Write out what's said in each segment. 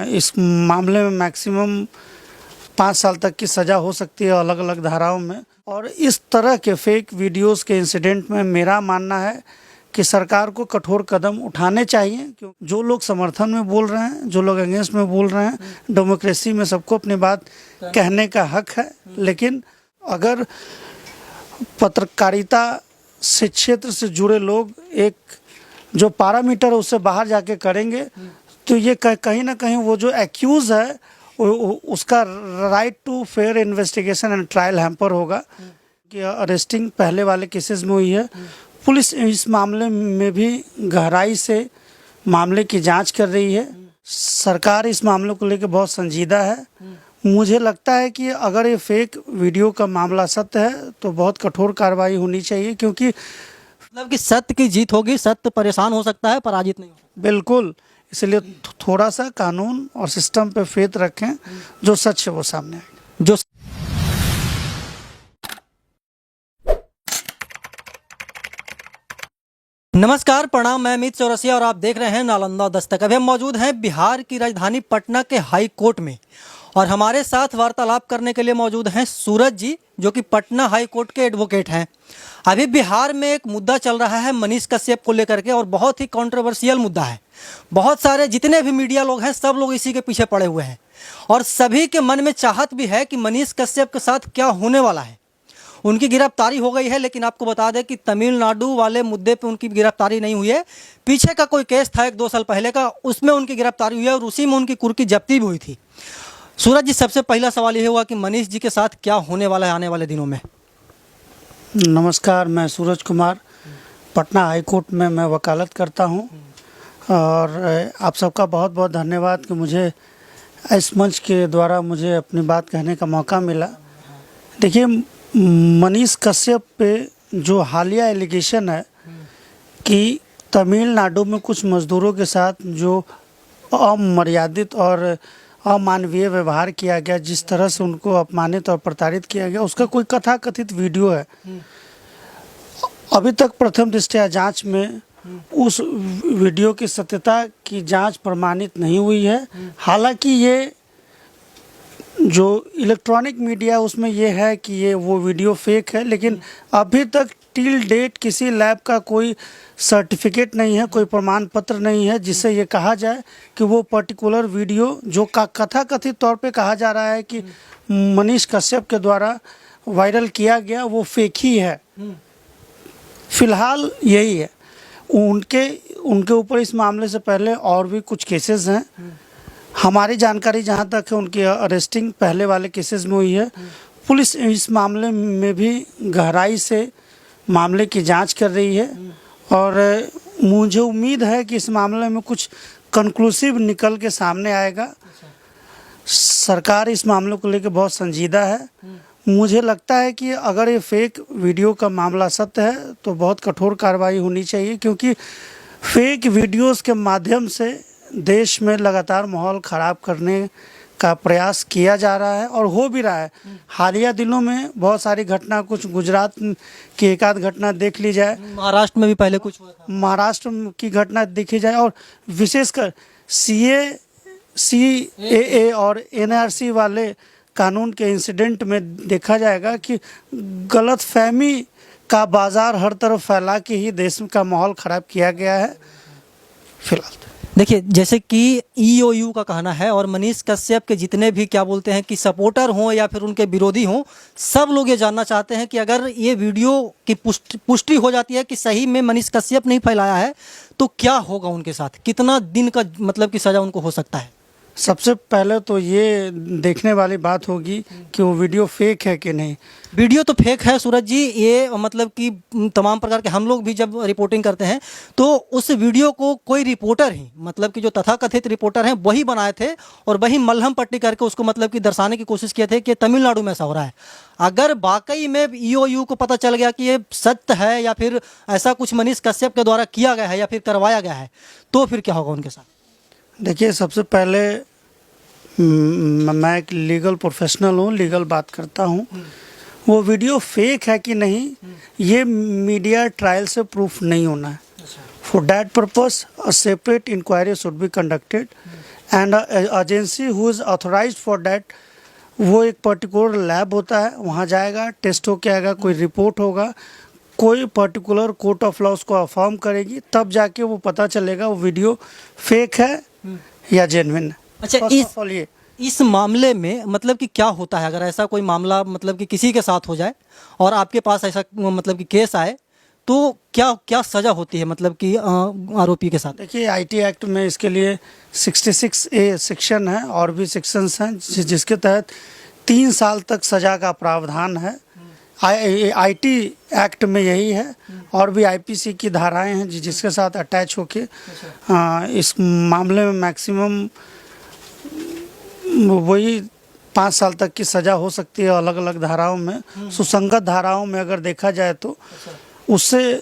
इस मामले में मैक्सिमम 5 साल तक की सज़ा हो सकती है अलग अलग धाराओं में। और इस तरह के फेक वीडियोस के इंसिडेंट में मेरा मानना है कि सरकार को कठोर कदम उठाने चाहिए। क्योंकि जो लोग समर्थन में बोल रहे हैं, जो लोग अगेंस्ट में बोल रहे हैं, डेमोक्रेसी में सबको अपनी बात कहने का हक है, लेकिन अगर पत्रकारिता से क्षेत्र से जुड़े लोग एक जो पैरामीटर है उससे बाहर जाके करेंगे तो ये कहीं ना कहीं वो जो एक्यूज़ है उसका right to fair investigation and trial hamper होगा। कि अरेस्टिंग पहले वाले केसेस में हुई है। पुलिस इस मामले में भी गहराई से मामले की जांच कर रही है। सरकार इस मामले को लेकर बहुत संजीदा है। मुझे लगता है कि अगर ये फेक वीडियो का मामला सत्य है तो बहुत कठोर कार्रवाई होनी चाहिए, क्योंकि मतलब कि सत्य की जीत होगी, सत्य परेशान हो सकता है, पराजित नहीं हो सकता। बिल्कुल, इसलिए थोड़ा सा कानून और सिस्टम पे फेथ रखें, जो सच है वो सामने आए। जो नमस्कार, प्रणाम, मैं अमित चौरसिया और आप देख रहे हैं नालंदा दस्तक। अभी हम मौजूद हैं बिहार की राजधानी पटना के हाई कोर्ट में और हमारे साथ वार्तालाप करने के लिए मौजूद हैं सूरज जी, जो कि पटना हाई कोर्ट के एडवोकेट हैं। अभी बिहार में एक मुद्दा चल रहा है मनीष कश्यप को लेकर के, और बहुत ही कंट्रोवर्शियल मुद्दा है। बहुत सारे जितने भी मीडिया लोग हैं सब लोग इसी के पीछे पड़े हुए हैं और सभी के मन में चाहत भी है कि मनीष कश्यप के साथ क्या होने वाला है। उनकी गिरफ्तारी हो गई है, लेकिन आपको बता दें कि तमिलनाडु वाले मुद्दे पे उनकी गिरफ्तारी नहीं हुई है। पीछे का कोई केस था 1-2 साल पहले का, उसमें उनकी गिरफ्तारी हुई है और उसी में उनकी कुर्की जब्ती भी हुई थी। सूरज जी, सबसे पहला सवाल ये हुआ कि मनीष जी के साथ क्या होने वाला है आने वाले दिनों में। नमस्कार, मैं सूरज कुमार, पटना हाई कोर्ट में मैं वकालत करता हूं और आप सबका बहुत बहुत धन्यवाद कि मुझे इस मंच के द्वारा मुझे अपनी बात कहने का मौका मिला। देखिए, मनीष कश्यप पे जो हालिया एलिगेशन है कि तमिलनाडु में कुछ मज़दूरों के साथ जो अमर्यादित और अमानवीय व्यवहार किया गया, जिस तरह से उनको अपमानित और प्रताड़ित किया गया, उसका कोई कथाकथित वीडियो है। अभी तक प्रथम दृष्टया जांच में उस वीडियो की सत्यता की जांच प्रमाणित नहीं हुई है। हालांकि ये जो इलेक्ट्रॉनिक मीडिया उसमें ये है कि ये वो वीडियो फेक है, लेकिन अभी तक टिल डेट किसी लैब का कोई सर्टिफिकेट नहीं है, कोई प्रमाण पत्र नहीं है जिससे ये कहा जाए कि वो पर्टिकुलर वीडियो जो कथाकथित तौर पे कहा जा रहा है कि मनीष कश्यप के द्वारा वायरल किया गया, वो फेक ही है। फिलहाल यही है। उनके ऊपर इस मामले से पहले और भी कुछ केसेस हैं। हमारी जानकारी जहाँ तक है उनकी अरेस्टिंग पहले वाले केसेस में हुई है। पुलिस इस मामले में भी गहराई से मामले की जांच कर रही है और मुझे उम्मीद है कि इस मामले में कुछ कंक्लूसिव निकल के सामने आएगा। सरकार इस मामले को लेकर बहुत संजीदा है। मुझे लगता है कि अगर ये फेक वीडियो का मामला सत्य है तो बहुत कठोर कार्रवाई होनी चाहिए, क्योंकि फेक वीडियोस के माध्यम से देश में लगातार माहौल ख़राब करने का प्रयास किया जा रहा है और हो भी रहा है। हालिया दिनों में बहुत सारी घटना, कुछ गुजरात की एक आध घटना देख ली जाए, महाराष्ट्र में भी पहले कुछ हुआ था, महाराष्ट्र की घटना देखी जाए, और विशेषकर CAA और NRC वाले कानून के इंसिडेंट में देखा जाएगा कि गलतफहमी का बाजार हर तरफ फैला के ही देश का माहौल ख़राब किया गया है। फिलहाल देखिए, जैसे कि EOU का कहना है और मनीष कश्यप के जितने भी क्या बोलते हैं कि सपोर्टर हों या फिर उनके विरोधी हों, सब लोग ये जानना चाहते हैं कि अगर ये वीडियो की पुष्टि हो जाती है कि सही में मनीष कश्यप नहीं फैलाया है तो क्या होगा उनके साथ, कितना दिन का मतलब कि सज़ा उनको हो सकता है। सबसे पहले तो ये देखने वाली बात होगी कि वो वीडियो फेक है कि नहीं। वीडियो तो फेक है सूरज जी, ये मतलब कि तमाम प्रकार के हम लोग भी जब रिपोर्टिंग करते हैं तो उस वीडियो को कोई रिपोर्टर ही, मतलब कि जो तथाकथित रिपोर्टर हैं वही बनाए थे और वही मलहम पट्टी करके उसको मतलब कि दर्शाने की कोशिश किए थे कि तमिलनाडु में ऐसा हो रहा है। अगर वाकई में EOU को पता चल गया कि ये सत्य है या फिर ऐसा कुछ मनीष कश्यप के द्वारा किया गया है या फिर करवाया गया है, तो फिर क्या होगा उनके साथ। देखिए, सबसे पहले मैं एक लीगल प्रोफेशनल हूँ, लीगल बात करता हूँ। वो वीडियो फेक है कि नहीं ये मीडिया ट्रायल से प्रूफ नहीं होना है। For that purpose a separate inquiry should be conducted and agency who is authorised for that, वो एक पर्टिकुलर लैब होता है, वहाँ जाएगा, टेस्ट होके आएगा, कोई रिपोर्ट होगा, कोई पर्टिकुलर कोर्ट ऑफ लॉ उसको अफर्म करेगी, तब जाके वो पता चलेगा वो वीडियो फेक है या जेन्युइन है। अच्छा, First of all ये इस मामले में मतलब कि क्या होता है अगर ऐसा कोई मामला मतलब कि किसी के साथ हो जाए और आपके पास ऐसा मतलब कि केस आए, तो क्या क्या सजा होती है मतलब कि आरोपी के साथ? देखिए, आईटी एक्ट में इसके लिए 66A सेक्शन है और भी सेक्शंस हैं जिसके तहत 3 साल तक सजा का प्रावधान है। आईटी एक्ट में यही है और भी आईपीसी की धाराएं हैं जिसके साथ अटैच होके इस मामले में मैक्सिमम वही 5 साल तक की सज़ा हो सकती है अलग अलग धाराओं में। सुसंगत धाराओं में अगर देखा जाए तो उससे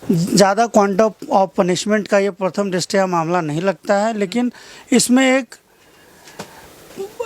ज़्यादा क्वांटम ऑफ पनिशमेंट का ये प्रथम दृष्टया मामला नहीं लगता है, लेकिन इसमें एक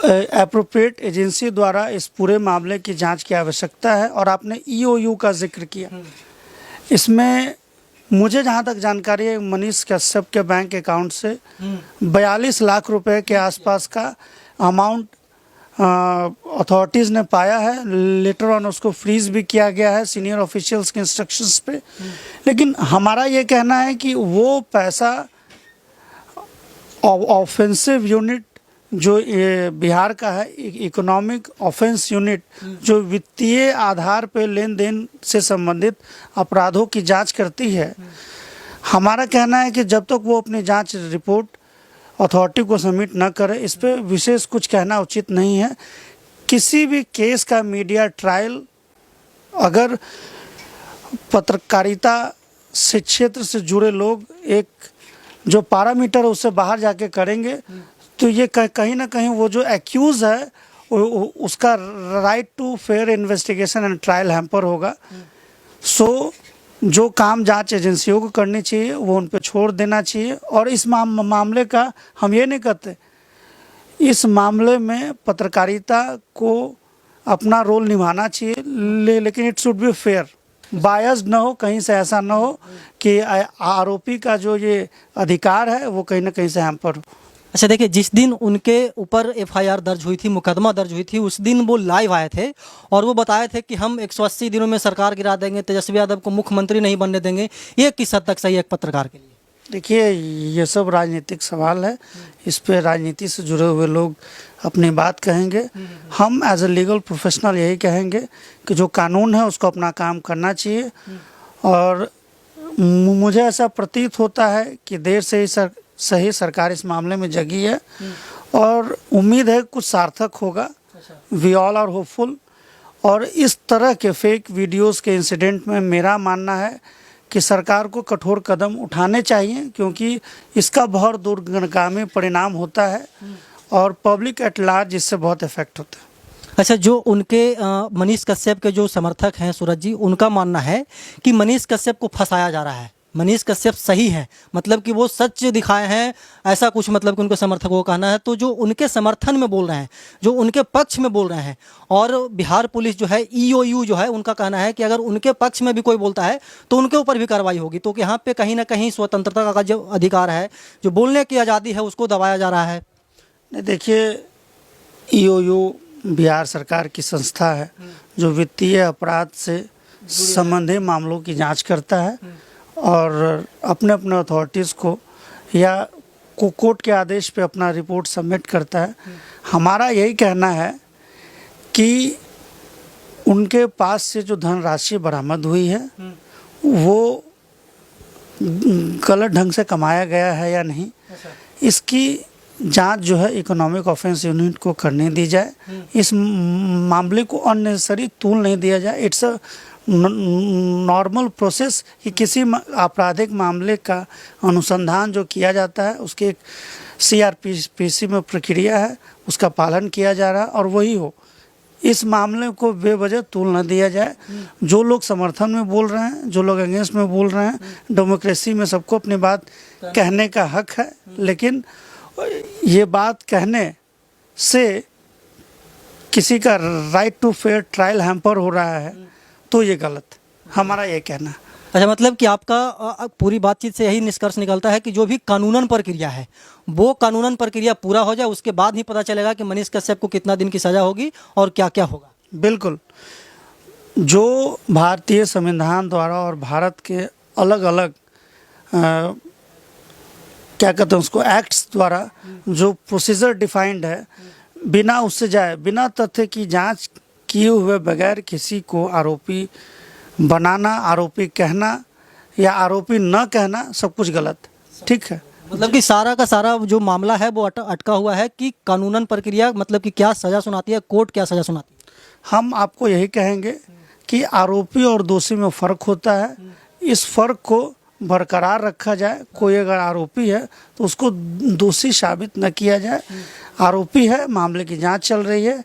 एप्रोप्रिएट एजेंसी द्वारा इस पूरे मामले की जांच की आवश्यकता है। और आपने ईओयू का जिक्र किया, इसमें मुझे जहाँ तक जानकारी है मनीष कश्यप के बैंक अकाउंट से 42 लाख रुपए के आसपास का अमाउंट अथॉरिटीज़ ने पाया है। लेटर ऑन उसको फ्रीज भी किया गया है सीनियर ऑफिशियल्स के इंस्ट्रक्शंस पे। लेकिन हमारा ये कहना है कि वो पैसा ऑफेंसिव यूनिट जो ये बिहार का है, इकोनॉमिक ऑफेंस यूनिट, जो वित्तीय आधार पे लेन देन से संबंधित अपराधों की जांच करती है, हमारा कहना है कि जब तक वो अपनी जांच रिपोर्ट अथॉरिटी को सबमिट न करे, इस पर विशेष कुछ कहना उचित नहीं है। किसी भी केस का मीडिया ट्रायल अगर पत्रकारिता से क्षेत्र से जुड़े लोग एक जो पैरामीटर उससे बाहर जाके करेंगे तो ये कहीं ना कहीं वो जो एक्यूज है उसका right to fair investigation and trial hamper होगा। सो जो काम जांच एजेंसियों को करनी चाहिए वो उन पे छोड़ देना चाहिए। और इस मामले का हम ये नहीं कहते, इस मामले में पत्रकारिता को अपना रोल निभाना चाहिए, लेकिन it should be fair, biased ना हो, कहीं से ऐसा ना हो कि आरोपी का जो ये अधिकार है वो कहीं ना कहीं से हैम्पर हो। अच्छा देखिए, जिस दिन उनके ऊपर एफआईआर दर्ज हुई थी, मुकदमा दर्ज हुई थी, उस दिन वो लाइव आए थे और वो बताए थे कि हम 180 दिनों में सरकार गिरा देंगे, तेजस्वी यादव को मुख्यमंत्री नहीं बनने देंगे। ये किस हद तक सही है एक पत्रकार के लिए? देखिए, ये सब राजनीतिक सवाल है, इस पे राजनीति से जुड़े हुए लोग अपनी बात कहेंगे। हम एज ए लीगल प्रोफेशनल यही कहेंगे कि जो कानून है उसको अपना काम करना चाहिए। और मुझे ऐसा प्रतीत होता है कि देर से ही सही सरकार इस मामले में जगी है और उम्मीद है कुछ सार्थक होगा। We all are hopeful. और इस तरह के फेक वीडियोस के इंसिडेंट में मेरा मानना है कि सरकार को कठोर कदम उठाने चाहिए, क्योंकि इसका बहुत दूरगामी परिणाम होता है और पब्लिक एट लार्ज इससे बहुत इफेक्ट होता है। अच्छा, जो उनके मनीष कश्यप के जो समर्थक हैं सूरज जी, उनका मानना है कि मनीष कश्यप को फंसाया जा रहा है, मनीष कश्यप सही है, मतलब कि वो सच दिखाए हैं, ऐसा कुछ मतलब कि उनके समर्थकों को कहना है। तो जो उनके समर्थन में बोल रहे हैं, जो उनके पक्ष में बोल रहे हैं, और बिहार पुलिस जो है, ईओयू जो है, उनका कहना है कि अगर उनके पक्ष में भी कोई बोलता है तो उनके ऊपर भी कार्रवाई होगी। तो यहाँ पे कहीं ना कहीं स्वतंत्रता का जो अधिकार है, जो बोलने की आज़ादी है, उसको दबाया जा रहा है। नहीं, देखिए, ईओयू बिहार सरकार की संस्था है जो वित्तीय अपराध से संबंधित मामलों की जाँच करता है और अपने अपने अथॉरिटीज़ को या कोर्ट के आदेश पे अपना रिपोर्ट सबमिट करता है। हमारा यही कहना है कि उनके पास से जो धनराशि बरामद हुई है वो गलत ढंग से कमाया गया है या नहीं, इसकी जांच जो है इकोनॉमिक ऑफेंस यूनिट को करने दी जाए। इस मामले को अननेसेसरी तूल नहीं दिया जाए। इट्स अ नॉर्मल प्रोसेस कि किसी आपराधिक मामले का अनुसंधान जो किया जाता है उसके एक सीआरपीसी में प्रक्रिया है, उसका पालन किया जा रहा है और वही हो। इस मामले को बेवजह तूल न दिया जाए। जो लोग समर्थन में बोल रहे हैं, जो लोग अगेंस्ट में बोल रहे हैं, डेमोक्रेसी में सबको अपनी बात कहने का हक है, लेकिन ये बात कहने से किसी का right to fair trial hamper हो रहा है तो ये गलत, हमारा ये कहना है। अच्छा, मतलब कि आपका पूरी बातचीत से यही निष्कर्ष निकलता है कि जो भी कानूनन प्रक्रिया है वो कानूनन प्रक्रिया पूरा हो जाए, उसके बाद ही पता चलेगा कि मनीष कश्यप को कितना दिन की सज़ा होगी और क्या क्या होगा। बिल्कुल, जो भारतीय संविधान द्वारा और भारत के अलग अलग क्या कहते हैं उसको एक्ट्स द्वारा जो प्रोसीजर डिफाइंड है, बिना उससे जाए, बिना तथ्य की जांच किए हुए बगैर किसी को आरोपी बनाना, आरोपी कहना या आरोपी न कहना सब कुछ गलत, ठीक है। मतलब कि सारा का सारा जो मामला है वो अटका हुआ है कि कानूनन प्रक्रिया मतलब कि क्या सज़ा सुनाती है, कोर्ट क्या सज़ा सुनाती है। हम आपको यही कहेंगे कि आरोपी और दोषी में फ़र्क होता है, इस फ़र्क को बरकरार रखा जाए। कोई अगर आरोपी है तो उसको दोषी साबित न किया जाए। आरोपी है, मामले की जांच चल रही है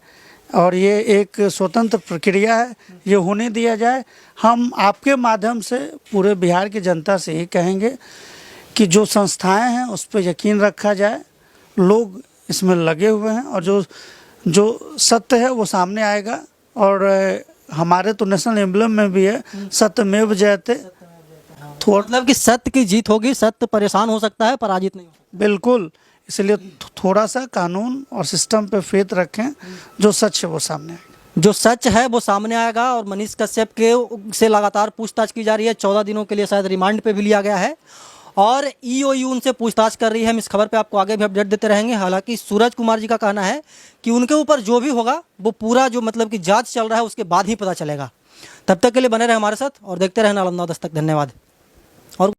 और ये एक स्वतंत्र प्रक्रिया है, ये होने दिया जाए। हम आपके माध्यम से पूरे बिहार की जनता से ये कहेंगे कि जो संस्थाएं हैं उस पर यकीन रखा जाए, लोग इसमें लगे हुए हैं और जो सत्य है वो सामने आएगा। और हमारे तो नेशनल एम्बलम में भी है, सत्यमेव जयते। मतलब कि सत्य की जीत होगी, सत्य परेशान हो सकता है, पराजित नहीं हो सकता। बिल्कुल, इसलिए थोड़ा सा कानून और सिस्टम पे फेथ रखें, जो सच है वो सामने आएगा। जो सच है वो सामने आएगा। और मनीष कश्यप के से लगातार पूछताछ की जा रही है, 14 दिनों के लिए शायद रिमांड पे भी लिया गया है और ईओयू उनसे पूछताछ कर रही है। हम इस खबर पे आपको आगे भी अपडेट देते रहेंगे। हालांकि सूरज कुमार जी का कहना है कि उनके ऊपर जो भी होगा वो पूरा जो मतलब कि जांच चल रहा है उसके बाद ही पता चलेगा। तब तक के लिए बने रहे हमारे साथ और देखते रहे नालंदा दस्तक। धन्यवाद। और